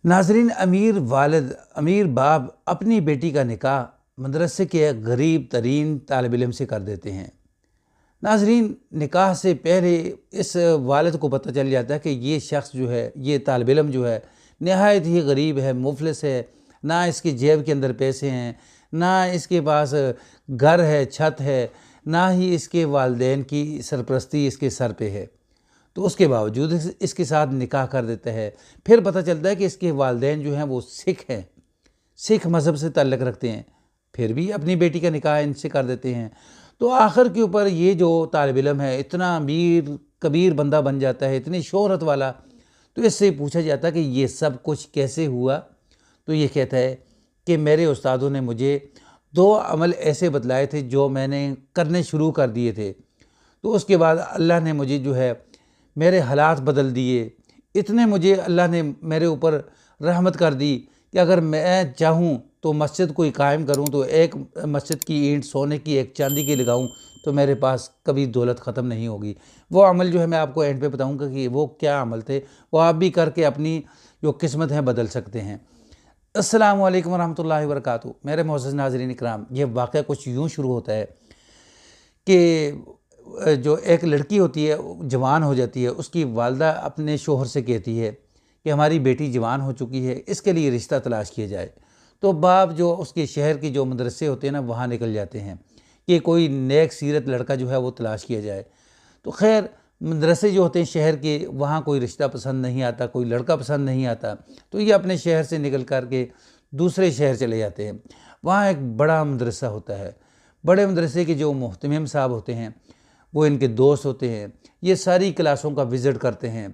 ناظرین، امیر باپ اپنی بیٹی کا نکاح مدرسے کے ایک غریب ترین طالب علم سے کر دیتے ہیں۔ ناظرین، نکاح سے پہلے اس والد کو پتہ چل جاتا ہے کہ یہ شخص جو ہے، یہ طالب علم جو ہے، نہایت ہی غریب ہے، مفلس ہے، نہ اس کی جیب کے اندر پیسے ہیں، نہ اس کے پاس گھر ہے، چھت ہے، نہ ہی اس کے والدین کی سرپرستی اس کے سر پہ ہے۔ تو اس کے باوجود اس کے ساتھ نکاح کر دیتا ہے۔ پھر پتہ چلتا ہے کہ اس کے والدین جو ہیں وہ سکھ ہیں، سکھ مذہب سے تعلق رکھتے ہیں، پھر بھی اپنی بیٹی کا نکاح ان سے کر دیتے ہیں۔ تو آخر کے اوپر یہ جو طالب علم ہے اتنا امیر کبیر بندہ بن جاتا ہے، اتنی شہرت والا۔ تو اس سے پوچھا جاتا ہے کہ یہ سب کچھ کیسے ہوا؟ تو یہ کہتا ہے کہ میرے استادوں نے مجھے 2 عمل ایسے بتلائے تھے جو میں نے کرنے شروع کر دیے تھے، تو اس کے بعد اللہ نے مجھے جو ہے میرے حالات بدل دیے، اتنے مجھے اللہ نے میرے اوپر رحمت کر دی کہ اگر میں چاہوں تو مسجد کوئی قائم کروں تو ایک مسجد کی اینٹ سونے کی، ایک چاندی کی لگاؤں تو میرے پاس کبھی دولت ختم نہیں ہوگی۔ وہ عمل جو ہے میں آپ کو اینڈ پہ بتاؤں گا کہ وہ کیا عمل تھے، وہ آپ بھی کر کے اپنی جو قسمت ہے بدل سکتے ہیں۔ السلام علیکم ورحمۃ اللہ وبرکاتہ۔ میرے معزز ناظرین اکرام، یہ واقعہ کچھ یوں شروع ہوتا ہے کہ جو ایک لڑکی ہوتی ہے، جوان ہو جاتی ہے، اس کی والدہ اپنے شوہر سے کہتی ہے کہ ہماری بیٹی جوان ہو چکی ہے، اس کے لیے رشتہ تلاش کیا جائے۔ تو باپ جو اس کے شہر کی جو مدرسے ہوتے ہیں نا، وہاں نکل جاتے ہیں کہ کوئی نیک سیرت لڑکا جو ہے وہ تلاش کیا جائے۔ تو خیر، مدرسے جو ہوتے ہیں شہر کے، وہاں کوئی رشتہ پسند نہیں آتا، کوئی لڑکا پسند نہیں آتا، تو یہ اپنے شہر سے نکل کر کے دوسرے شہر چلے جاتے ہیں۔ وہاں ایک بڑا مدرسہ ہوتا ہے، بڑے مدرسے کے جو محتمم صاحب ہوتے ہیں وہ ان کے دوست ہوتے ہیں، یہ ساری کلاسوں کا وزٹ کرتے ہیں۔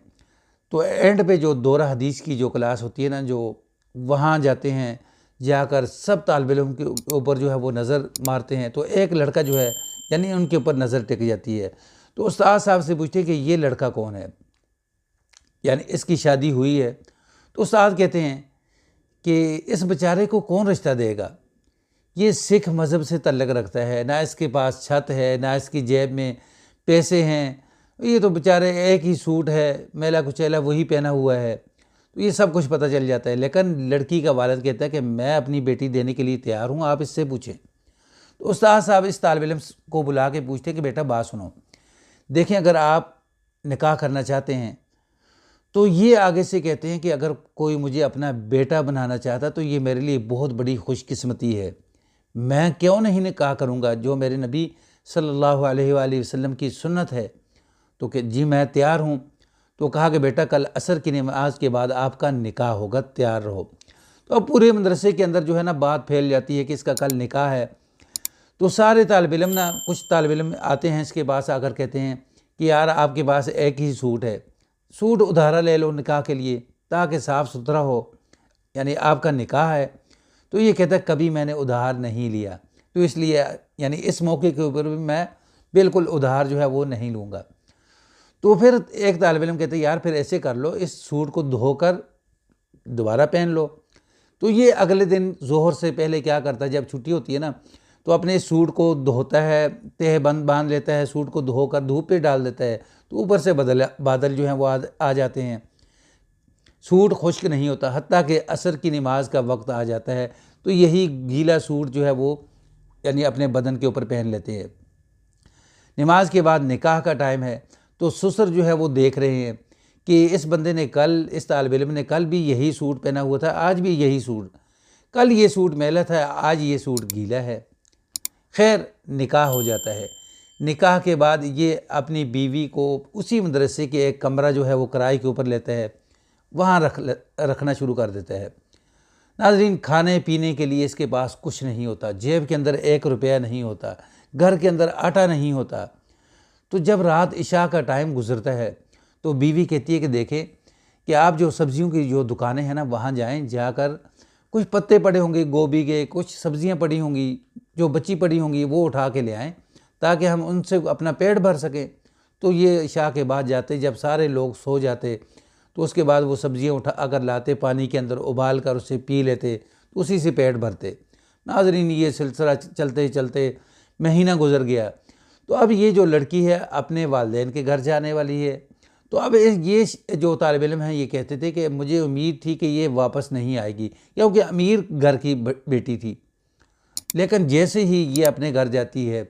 تو اینڈ پہ جو دورہ حدیث کی جو کلاس ہوتی ہے نا، جو وہاں جاتے ہیں، جا کر سب طالب علم کے اوپر جو ہے وہ نظر مارتے ہیں، تو ایک لڑکا جو ہے یعنی ان کے اوپر نظر ٹک جاتی ہے۔ تو استاد صاحب سے پوچھتے ہیں کہ یہ لڑکا کون ہے، یعنی اس کی شادی ہوئی ہے؟ تو استاد کہتے ہیں کہ اس بیچارے کو کون رشتہ دے گا، یہ سکھ مذہب سے تعلق رکھتا ہے، نہ اس کے پاس چھت ہے، نہ اس کی جیب میں پیسے ہیں، یہ تو بیچارے ایک ہی سوٹ ہے میلا کچیلا وہی پہنا ہوا ہے۔ تو یہ سب کچھ پتہ چل جاتا ہے، لیکن لڑکی کا والد کہتا ہے کہ میں اپنی بیٹی دینے کے لیے تیار ہوں، آپ اس سے پوچھیں۔ تو استاد صاحب اس طالب علم کو بلا کے پوچھتے ہیں کہ بیٹا بات سنو، دیکھیں اگر آپ نکاح کرنا چاہتے ہیں تو یہ آگے سے کہتے ہیں کہ اگر کوئی مجھے اپنا بیٹا بنانا چاہتا تو یہ میرے لیے بہت بڑی خوش قسمتی ہے، میں کیوں نہیں نکاح کروں گا، جو میرے نبی صلی اللہ علیہ وآلہ وسلم کی سنت ہے۔ تو کہ جی میں تیار ہوں۔ تو کہا کہ بیٹا کل عصر کی نماز کے بعد آپ کا نکاح ہوگا، تیار رہو۔ تو اب پورے مدرسے کے اندر جو ہے نا بات پھیل جاتی ہے کہ اس کا کل نکاح ہے۔ تو سارے طالب علم نا، کچھ طالب علم آتے ہیں اس کے پاس، آ کر کہتے ہیں کہ یار آپ کے پاس ایک ہی سوٹ ہے، سوٹ ادھارا لے لو نکاح کے لیے تاکہ صاف ستھرا ہو، یعنی آپ کا نکاح ہے۔ تو یہ کہتا ہے کبھی میں نے ادھار نہیں لیا، تو اس لیے یعنی اس موقع کے اوپر بھی میں بالکل ادھار جو ہے وہ نہیں لوں گا۔ تو پھر ایک طالب علم کہتے ہیں یار پھر ایسے کر لو، اس سوٹ کو دھو کر دوبارہ پہن لو۔ تو یہ اگلے دن ظہر سے پہلے کیا کرتا ہے، جب چھٹی ہوتی ہے نا تو اپنے سوٹ کو دھوتا ہے، تہ بند باندھ لیتا ہے، سوٹ کو دھو کر دھوپ پہ ڈال دیتا ہے، تو اوپر سے بادل جو ہیں وہ آ جاتے ہیں، سوٹ خشک نہیں ہوتا، حتیٰ کہ عصر کی نماز کا وقت آ جاتا ہے تو یہی گیلا سوٹ جو ہے وہ یعنی اپنے بدن کے اوپر پہن لیتے ہیں۔ نماز کے بعد نکاح کا ٹائم ہے، تو سسر جو ہے وہ دیکھ رہے ہیں کہ اس بندے نے کل، اس طالب علم نے کل بھی یہی سوٹ پہنا ہوا تھا، آج بھی یہی سوٹ، کل یہ سوٹ میلا تھا، آج یہ سوٹ گیلا ہے۔ خیر، نکاح ہو جاتا ہے۔ نکاح کے بعد یہ اپنی بیوی کو اسی مدرسے کے ایک کمرہ جو ہے وہ کرائے کے اوپر لیتا ہے، وہاں رکھنا شروع کر دیتا ہے۔ ناظرین، کھانے پینے کے لیے اس کے پاس کچھ نہیں ہوتا، جیب کے اندر 1 روپیہ نہیں ہوتا، گھر کے اندر آٹا نہیں ہوتا۔ تو جب رات عشاء کا ٹائم گزرتا ہے تو بیوی کہتی ہے کہ دیکھیں کہ آپ جو سبزیوں کی جو دکانیں ہیں نا وہاں جائیں، جا کر کچھ پتے پڑے ہوں گے گوبھی کے، کچھ سبزیاں پڑی ہوں گی جو بچی پڑی ہوں گی وہ اٹھا کے لے آئیں تاکہ ہم ان سے اپنا پیٹ بھر سکیں۔ تو یہ عشاء کے بعد جاتے، جب سارے لوگ سو جاتے تو اس کے بعد وہ سبزیاں اٹھا کر لاتے، پانی کے اندر ابال کر اسے پی لیتے، تو اسی سے پیٹ بھرتے۔ ناظرین، یہ سلسلہ چلتے چلتے مہینہ گزر گیا۔ تو اب یہ جو لڑکی ہے اپنے والدین کے گھر جانے والی ہے، تو اب یہ جو طالب علم ہیں یہ کہتے تھے کہ مجھے امید تھی کہ یہ واپس نہیں آئے گی کیونکہ امیر گھر کی بیٹی تھی، لیکن جیسے ہی یہ اپنے گھر جاتی ہے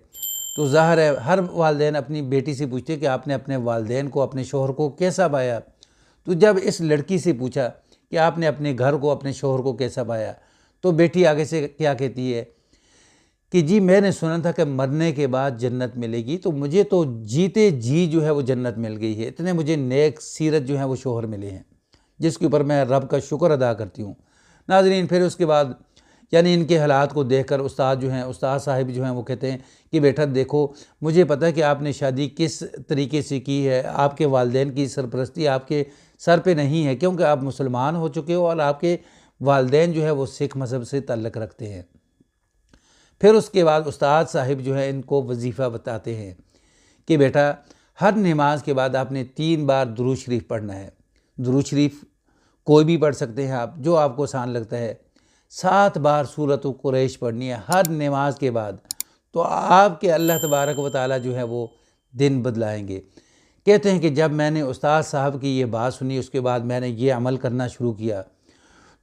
تو ظاہر ہے ہر والدین اپنی بیٹی سے پوچھتے کہ آپ نے اپنے والدین کو، اپنے شوہر کو کیسا پایا؟ تو جب اس لڑکی سے پوچھا کہ آپ نے اپنے گھر کو، اپنے شوہر کو کیسا پایا، تو بیٹی آگے سے کیا کہتی ہے کہ جی میں نے سنا تھا کہ مرنے کے بعد جنت ملے گی، تو مجھے تو جیتے جی جو ہے وہ جنت مل گئی ہے، اتنے مجھے نیک سیرت جو ہیں وہ شوہر ملے ہیں جس کے اوپر میں رب کا شکر ادا کرتی ہوں۔ ناظرین، پھر اس کے بعد یعنی ان کے حالات کو دیکھ کر استاد صاحب جو ہیں وہ کہتے ہیں کہ بیٹا دیکھو، مجھے پتہ ہے کہ آپ نے شادی کس طریقے سے کی ہے، آپ کے والدین کی سرپرستی آپ کے سر پہ نہیں ہے کیونکہ آپ مسلمان ہو چکے ہو اور آپ کے والدین جو ہے وہ سکھ مذہب سے تعلق رکھتے ہیں۔ پھر اس کے بعد استاد صاحب جو ہے ان کو وظیفہ بتاتے ہیں کہ بیٹا ہر نماز کے بعد آپ نے 3 بار درود شریف پڑھنا ہے۔ درود شریف کوئی بھی پڑھ سکتے ہیں آپ، جو آپ کو آسان لگتا ہے۔ 7 بار سورۃ قریش پڑھنی ہے ہر نماز کے بعد، تو آپ کے اللہ تبارک و تعالیٰ جو ہے وہ دن بدلائیں گے۔ کہتے ہیں کہ جب میں نے استاد صاحب کی یہ بات سنی، اس کے بعد میں نے یہ عمل کرنا شروع کیا،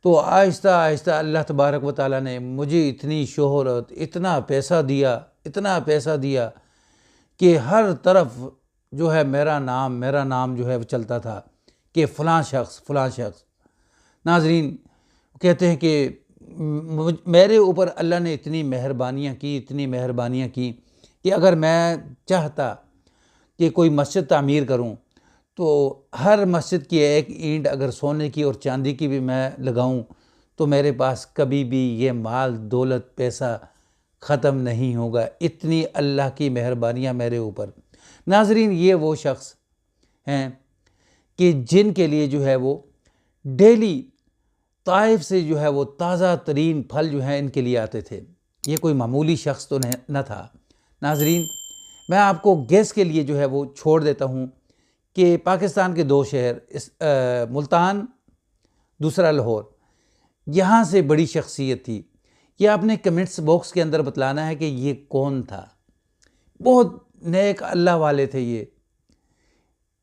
تو آہستہ آہستہ اللہ تبارک و تعالیٰ نے مجھے اتنی شہرت، اتنا پیسہ دیا کہ ہر طرف جو ہے میرا نام جو ہے وہ چلتا تھا کہ فلاں شخص۔ ناظرین، کہتے ہیں کہ میرے اوپر اللہ نے اتنی مہربانیاں کی کہ اگر میں چاہتا کہ کوئی مسجد تعمیر کروں تو ہر مسجد کی ایک اینٹ اگر سونے کی اور چاندی کی بھی میں لگاؤں تو میرے پاس کبھی بھی یہ مال دولت پیسہ ختم نہیں ہوگا، اتنی اللہ کی مہربانیاں میرے اوپر۔ ناظرین، یہ وہ شخص ہیں کہ جن کے لیے جو ہے وہ ڈیلی طائف سے جو ہے وہ تازہ ترین پھل جو ہیں ان کے لیے آتے تھے۔ یہ کوئی معمولی شخص تو نہ تھا۔ ناظرین، میں آپ کو گیس کے لیے جو ہے وہ چھوڑ دیتا ہوں کہ پاکستان کے 2 شہر، ملتان، دوسرا لاہور، یہاں سے بڑی شخصیت تھی۔ یہ آپ نے کمنٹس باکس کے اندر بتلانا ہے کہ یہ کون تھا۔ بہت نیک اللہ والے تھے، یہ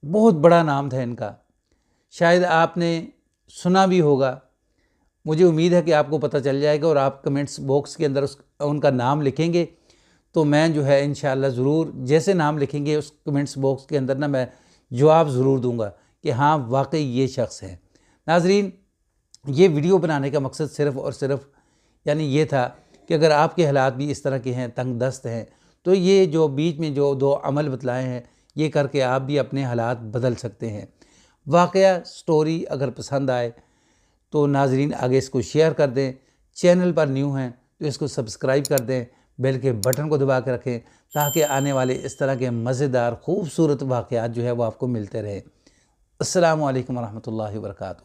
بہت بڑا نام تھا ان کا، شاید آپ نے سنا بھی ہوگا۔ مجھے امید ہے کہ آپ کو پتہ چل جائے گا اور آپ کمنٹس باکس کے اندر ان کا نام لکھیں گے تو میں جو ہے انشاءاللہ ضرور جیسے نام لکھیں گے اس کمنٹس باکس کے اندر میں جواب ضرور دوں گا کہ ہاں واقعی یہ شخص ہے۔ ناظرین، یہ ویڈیو بنانے کا مقصد صرف اور صرف یعنی یہ تھا کہ اگر آپ کے حالات بھی اس طرح کے ہیں، تنگ دست ہیں، تو یہ جو بیچ میں جو 2 عمل بتلائے ہیں یہ کر کے آپ بھی اپنے حالات بدل سکتے ہیں۔ واقعہ سٹوری اگر پسند آئے تو ناظرین آگے اس کو شیئر کر دیں، چینل پر نیو ہیں تو اس کو سبسکرائب کر دیں، بیل کے بٹن کو دبا کے رکھیں تاکہ آنے والے اس طرح کے مزیدار خوبصورت واقعات جو ہے وہ آپ کو ملتے رہیں۔ السلام علیکم ورحمۃ اللہ وبرکاتہ۔